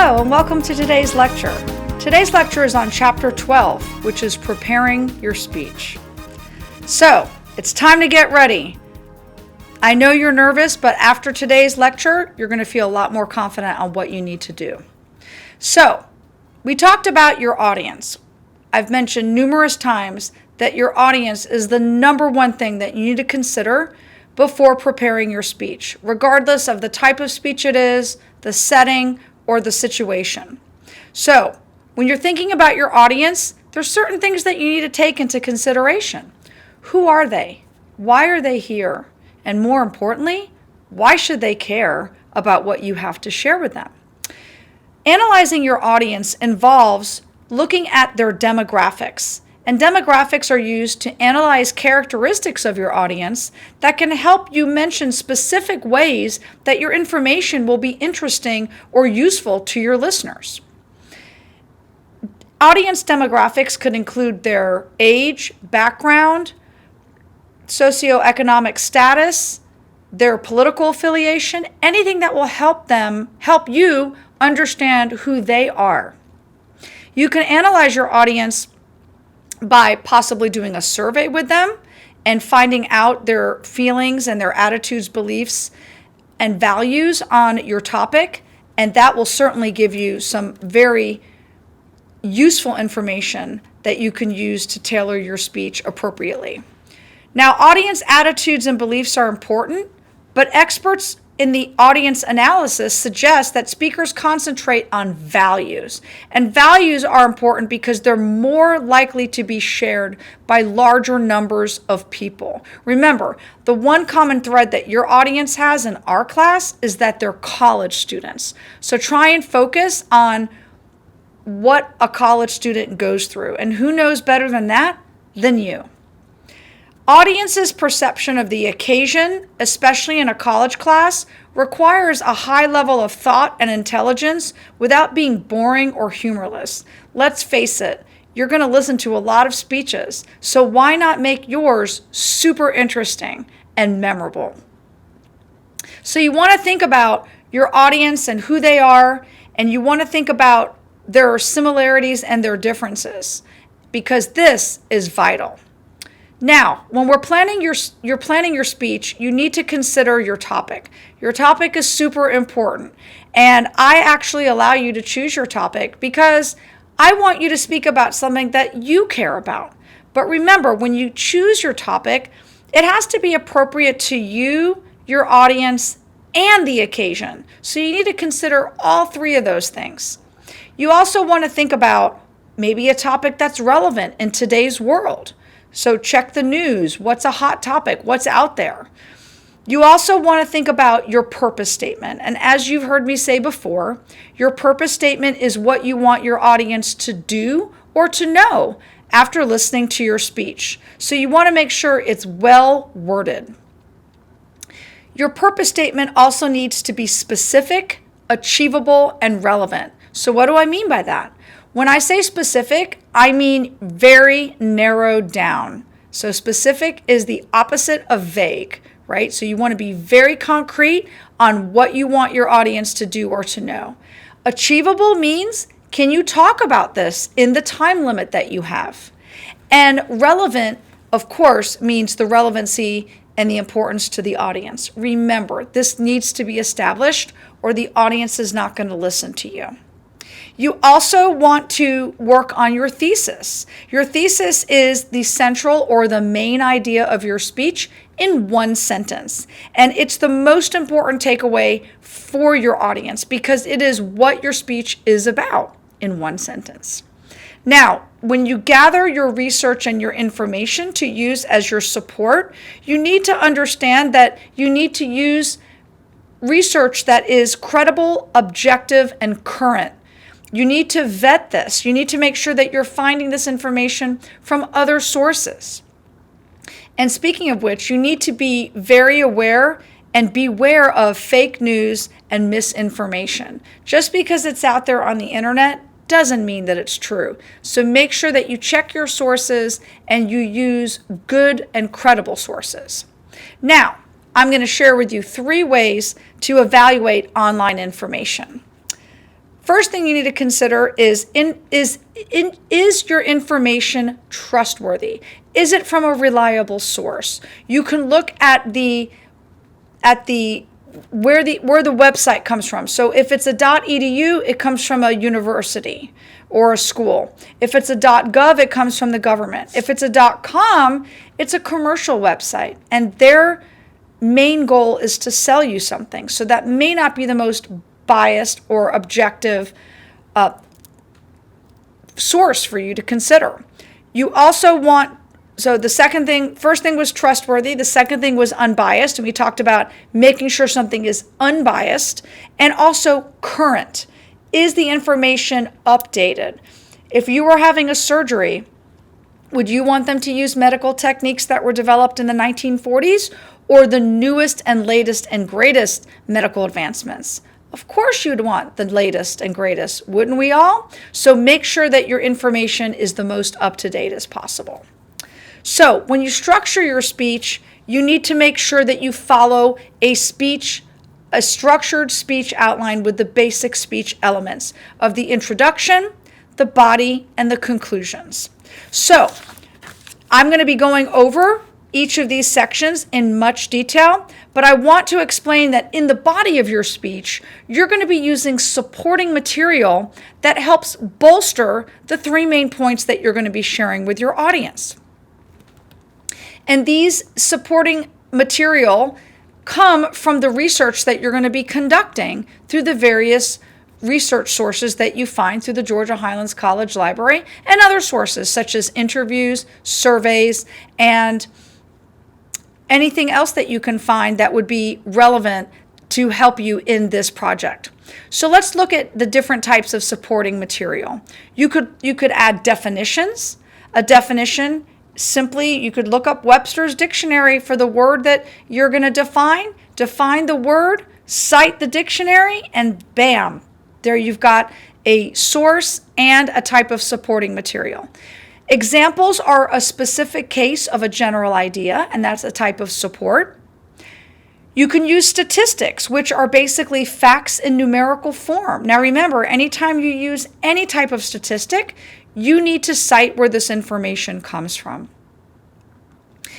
Hello and welcome to today's lecture. Today's lecture is on Chapter 12, which is Preparing Your Speech. So, it's time to get ready. I know you're nervous, but after today's lecture, you're going to feel a lot more confident on what you need to do. So, we talked about your audience. I've mentioned numerous times that your audience is the number one thing that you need to consider before preparing your speech, regardless of the type of speech it is, the setting, or the situation. So, when you're thinking about your audience, there's certain things that you need to take into consideration. Who are they? Why are they here? And more importantly, why should they care about what you have to share with them? Analyzing your audience involves looking at their demographics. And demographics are used to analyze characteristics of your audience that can help you mention specific ways that your information will be interesting or useful to your listeners. Audience demographics could include their age, background, socioeconomic status, their political affiliation, anything that will help you understand who they are. You can analyze your audience by possibly doing a survey with them and finding out their feelings and their attitudes, beliefs, and values on your topic. And that will certainly give you some very useful information that you can use to tailor your speech appropriately. Now, audience attitudes and beliefs are important, but experts in the audience analysis suggest that speakers concentrate on values. And values are important because they're more likely to be shared by larger numbers of people. Remember, the one common thread that your audience has in our class is that they're college students. So try and focus on what a college student goes through. And who knows better than that than you? Audience's perception of the occasion, especially in a college class, requires a high level of thought and intelligence without being boring or humorless. Let's face it, you're going to listen to a lot of speeches, so why not make yours super interesting and memorable? So you want to think about your audience and who they are, and you want to think about their similarities and their differences, because this is vital. Now, when you're planning your speech, you need to consider your topic. Your topic is super important. And I actually allow you to choose your topic because I want you to speak about something that you care about. But remember, when you choose your topic, it has to be appropriate to you, your audience, and the occasion. So you need to consider all three of those things. You also want to think about maybe a topic that's relevant in today's world. So check the news. What's a hot topic? What's out there? You also want to think about your purpose statement. And as you've heard me say before, your purpose statement is what you want your audience to do or to know after listening to your speech. So you want to make sure it's well worded. Your purpose statement also needs to be specific, achievable, and relevant. So what do I mean by that? When I say specific, I mean very narrowed down. So specific is the opposite of vague, right? So you want to be very concrete on what you want your audience to do or to know. Achievable means, can you talk about this in the time limit that you have? And relevant, of course, means the relevancy and the importance to the audience. Remember, this needs to be established or the audience is not going to listen to you. You also want to work on your thesis. Your thesis is the central or the main idea of your speech in one sentence. And it's the most important takeaway for your audience because it is what your speech is about in one sentence. Now, when you gather your research and your information to use as your support, you need to understand that you need to use research that is credible, objective, and current. You need to vet this. You need to make sure that you're finding this information from other sources. And speaking of which, you need to be very aware and beware of fake news and misinformation. Just because it's out there on the internet doesn't mean that it's true. So make sure that you check your sources and you use good and credible sources. Now, I'm going to share with you 3 ways to evaluate online information. First thing you need to consider is your information trustworthy? Is it from a reliable source? You can look at where the website comes from. So if it's a .edu, it comes from a university or a school. If it's a .gov, it comes from the government. If it's a .com, it's a commercial website, and their main goal is to sell you something. So that may not be the most biased or objective source for you to consider. You also want, so first thing was trustworthy. The second thing was unbiased. And we talked about making sure something is unbiased and also current. Is the information updated? If you were having a surgery, would you want them to use medical techniques that were developed in the 1940s or the newest and latest and greatest medical advancements? Of course you'd want the latest and greatest, wouldn't we all? So make sure that your information is the most up-to-date as possible. So when you structure your speech, you need to make sure that you follow a structured speech outline with the basic speech elements of the introduction, the body, and the conclusions. So I'm going to be going over each of these sections in much detail, but I want to explain that in the body of your speech, you're going to be using supporting material that helps bolster the three main points that you're going to be sharing with your audience. And these supporting material come from the research that you're going to be conducting through the various research sources that you find through the Georgia Highlands College Library and other sources such as interviews, surveys, and anything else that you can find that would be relevant to help you in this project. So let's look at the different types of supporting material. You could add definitions. A definition, simply, you could look up Webster's dictionary for the word that you're going to define the word, cite the dictionary, and bam, there you've got a source and a type of supporting material. Examples are a specific case of a general idea, and that's a type of support. You can use statistics, which are basically facts in numerical form. Now remember, anytime you use any type of statistic, you need to cite where this information comes from.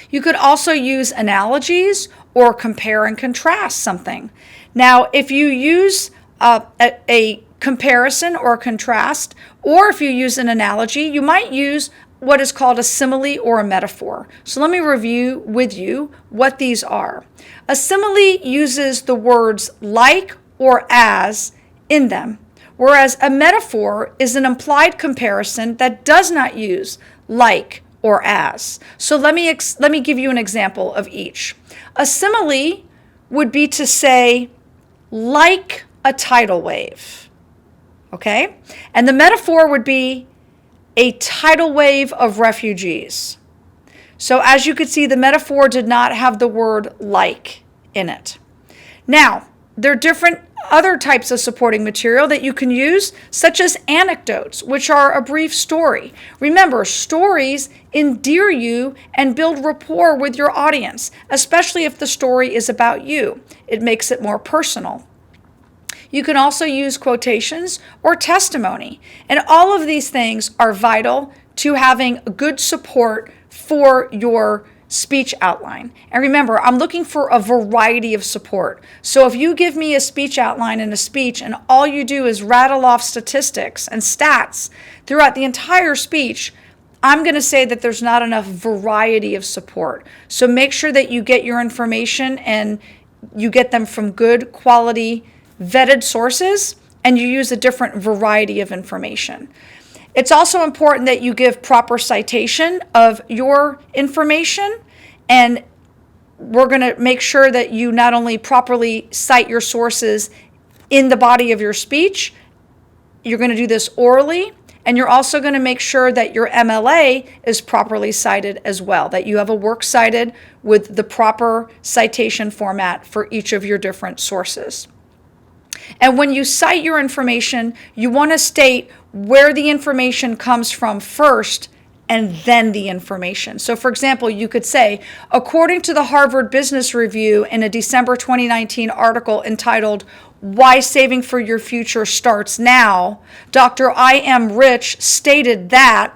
You could also use analogies or compare and contrast something. Now, if you use a comparison or contrast, or if you use an analogy, you might use what is called a simile or a metaphor. So let me review with you what these are. A simile uses the words like or as in them, whereas a metaphor is an implied comparison that does not use like or as. So let me give you an example of each. A simile would be to say like a tidal wave, okay? And the metaphor would be a tidal wave of refugees. So as you could see, the metaphor did not have the word like in it. Now, there are different other types of supporting material that you can use, such as anecdotes, which are a brief story. Remember, stories endear you and build rapport with your audience, especially if the story is about you. It makes it more personal. You can also use quotations or testimony. And all of these things are vital to having good support for your speech outline. And remember, I'm looking for a variety of support. So if you give me a speech outline and a speech and all you do is rattle off statistics and stats throughout the entire speech, I'm going to say that there's not enough variety of support. So make sure that you get your information and you get them from good quality vetted sources, and you use a different variety of information. It's also important that you give proper citation of your information, and we're going to make sure that you not only properly cite your sources in the body of your speech, you're going to do this orally, and you're also going to make sure that your MLA is properly cited as well, that you have a works cited with the proper citation format for each of your different sources. And when you cite your information, you want to state where the information comes from first and then the information. So for example, you could say, according to the Harvard Business Review in a December 2019 article entitled, "Why Saving for Your Future Starts Now," Dr. I. M. Rich stated that,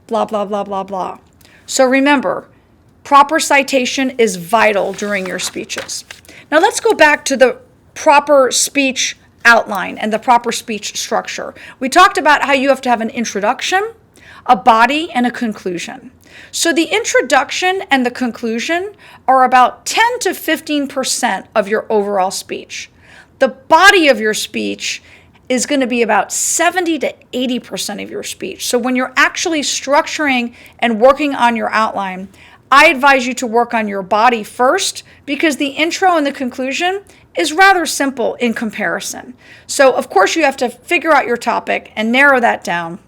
blah, blah, blah, blah, blah. So remember, proper citation is vital during your speeches. Now let's go back to the proper speech outline and the proper speech structure. We talked about how you have to have an introduction, a body, and a conclusion. So the introduction and the conclusion are about 10 to 15% of your overall speech. The body of your speech is going to be about 70 to 80% of your speech. So when you're actually structuring and working on your outline, I advise you to work on your body first, because the intro and the conclusion is rather simple in comparison. So of course you have to figure out your topic and narrow that down.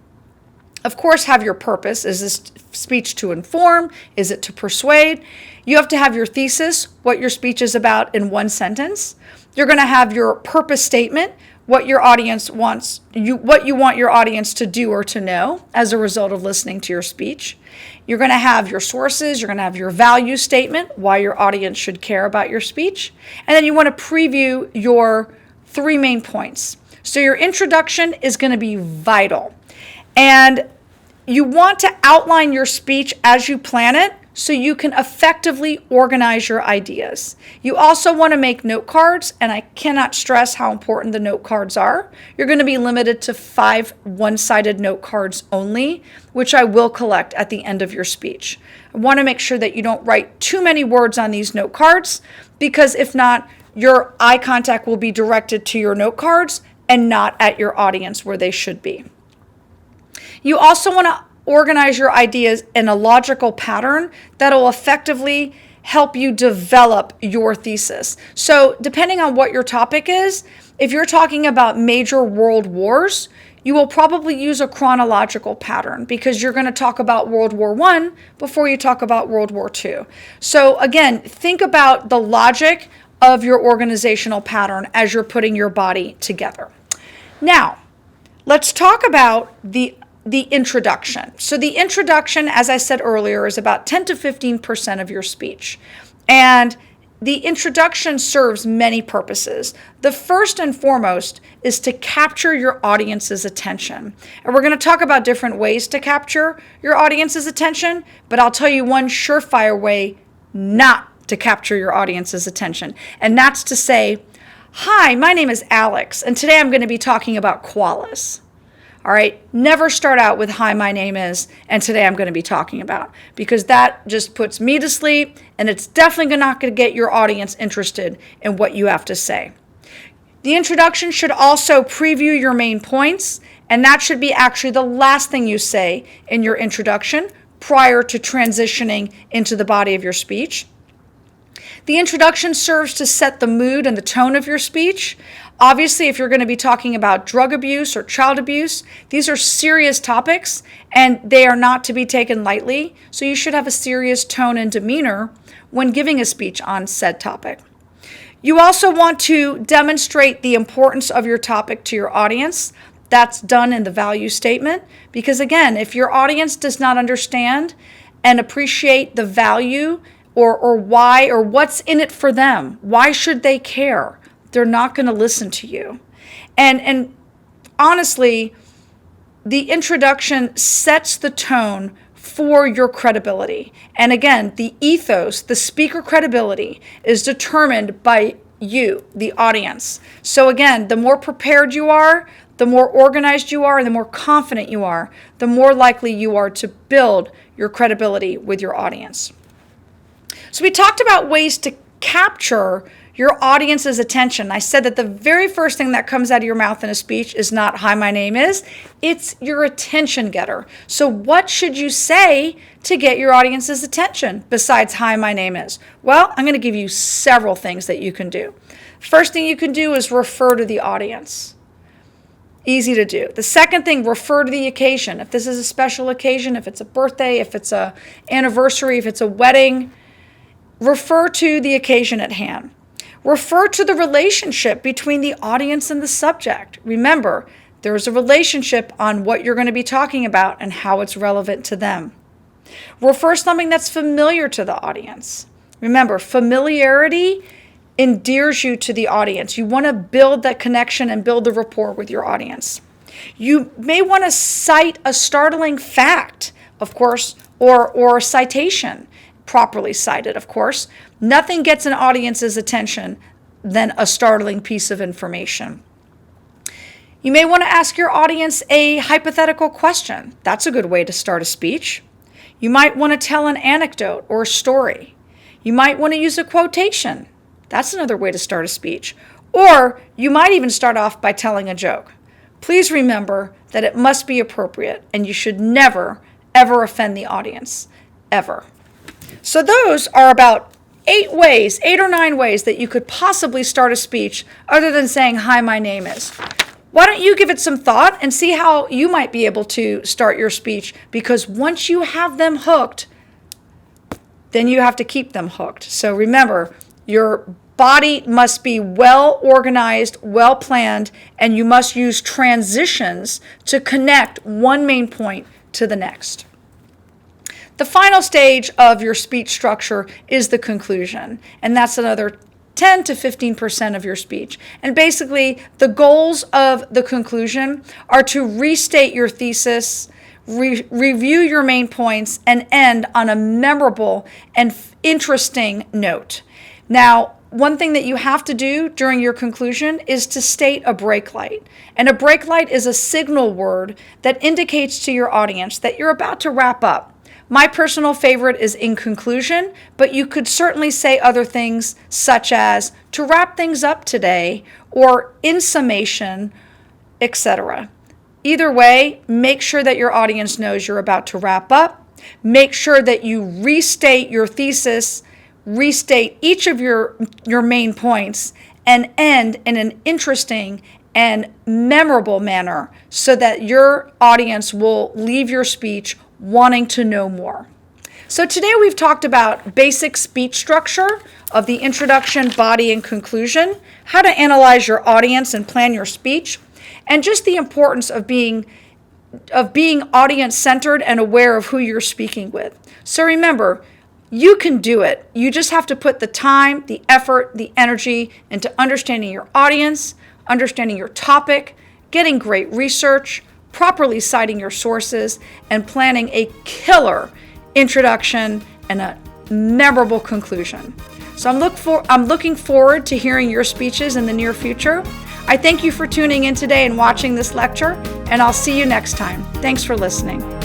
Of course, have your purpose. Is this speech to inform? Is it to persuade? You have to have your thesis, what your speech is about in one sentence. You're going to have your purpose statement, what your audience wants, what you want your audience to do or to know as a result of listening to your speech. You're going to have your sources. You're going to have your value statement, why your audience should care about your speech. And then you want to preview your 3 main points. So your introduction is going to be vital. And you want to outline your speech as you plan it so you can effectively organize your ideas. You also want to make note cards, and I cannot stress how important the note cards are. You're going to be limited to 5 one-sided note cards only, which I will collect at the end of your speech. I want to make sure that you don't write too many words on these note cards, because if not, your eye contact will be directed to your note cards and not at your audience where they should be. You also want to organize your ideas in a logical pattern that will effectively help you develop your thesis. So depending on what your topic is, if you're talking about major world wars, you will probably use a chronological pattern, because you're going to talk about World War I before you talk about World War II. So again, think about the logic of your organizational pattern as you're putting your body together. Now, let's talk about the introduction. So the introduction, as I said earlier, is about 10 to 15% of your speech. And the introduction serves many purposes. The first and foremost is to capture your audience's attention. And we're going to talk about different ways to capture your audience's attention, but I'll tell you one surefire way not to capture your audience's attention. And that's to say, "Hi, my name is Alex, and today I'm going to be talking about koalas." All right, never start out with "Hi, my name is, and today I'm going to be talking about," because that just puts me to sleep, and it's definitely not going to get your audience interested in what you have to say. The introduction should also preview your main points, and that should be actually the last thing you say in your introduction prior to transitioning into the body of your speech. The introduction serves to set the mood and the tone of your speech. Obviously, if you're going to be talking about drug abuse or child abuse, these are serious topics and they are not to be taken lightly. So you should have a serious tone and demeanor when giving a speech on said topic. You also want to demonstrate the importance of your topic to your audience. That's done in the value statement, because again, if your audience does not understand and appreciate the value or why or what's in it for them, why should they care? They're not going to listen to you. And honestly, the introduction sets the tone for your credibility. And again, the ethos, the speaker credibility, is determined by you, the audience. So again, the more prepared you are, the more organized you are, and the more confident you are, the more likely you are to build your credibility with your audience. So we talked about ways to capture your audience's attention. I said that the very first thing that comes out of your mouth in a speech is not "Hi, my name is." It's your attention getter. So what should you say to get your audience's attention besides "Hi, my name is"? Well, I'm going to give you several things that you can do. First thing you can do is refer to the audience. Easy to do. The second thing, refer to the occasion. If this is a special occasion, if it's a birthday, if it's an anniversary, if it's a wedding, refer to the occasion at hand. Refer to the relationship between the audience and the subject. Remember, There's a relationship on what you're going to be talking about and how it's relevant to them. Refer something that's familiar to the audience. Remember, familiarity endears you to the audience. You want to build that connection and build the rapport with your audience. You may want to cite a startling fact, of course, or a citation, properly cited, of course. Nothing gets an audience's attention than a startling piece of information. You may want to ask your audience a hypothetical question. That's a good way to start a speech. You might want to tell an anecdote or a story. You might want to use a quotation. That's another way to start a speech. Or you might even start off by telling a joke. Please remember that it must be appropriate and you should never, ever offend the audience, ever. So those are about 8 or 9 ways that you could possibly start a speech other than saying, "Hi, my name is." Why don't you give it some thought and see how you might be able to start your speech? Because once you have them hooked, then you have to keep them hooked. So remember, your body must be well organized, well planned, and you must use transitions to connect one main point to the next. The final stage of your speech structure is the conclusion, and that's another 10 to 15% of your speech. And basically, the goals of the conclusion are to restate your thesis, review your main points, and end on a memorable and interesting note. Now, one thing that you have to do during your conclusion is to state a break light. And a break light is a signal word that indicates to your audience that you're about to wrap up. My personal favorite is in conclusion, but you could certainly say other things such as to wrap things up today or in summation, etc. Either way, make sure that your audience knows you're about to wrap up. Make sure that you restate your thesis, restate each of your main points, and end in an interesting and memorable manner so that your audience will leave your speech wanting to know more. So today we've talked about basic speech structure of the introduction, body, and conclusion, how to analyze your audience and plan your speech, and just the importance of being audience-centered and aware of who you're speaking with. So remember, you can do it. You just have to put the time, the effort, the energy into understanding your audience, understanding your topic, getting great research, properly citing your sources, and planning a killer introduction and a memorable conclusion. So I'm looking forward to hearing your speeches in the near future. I thank you for tuning in today and watching this lecture, and I'll see you next time. Thanks for listening.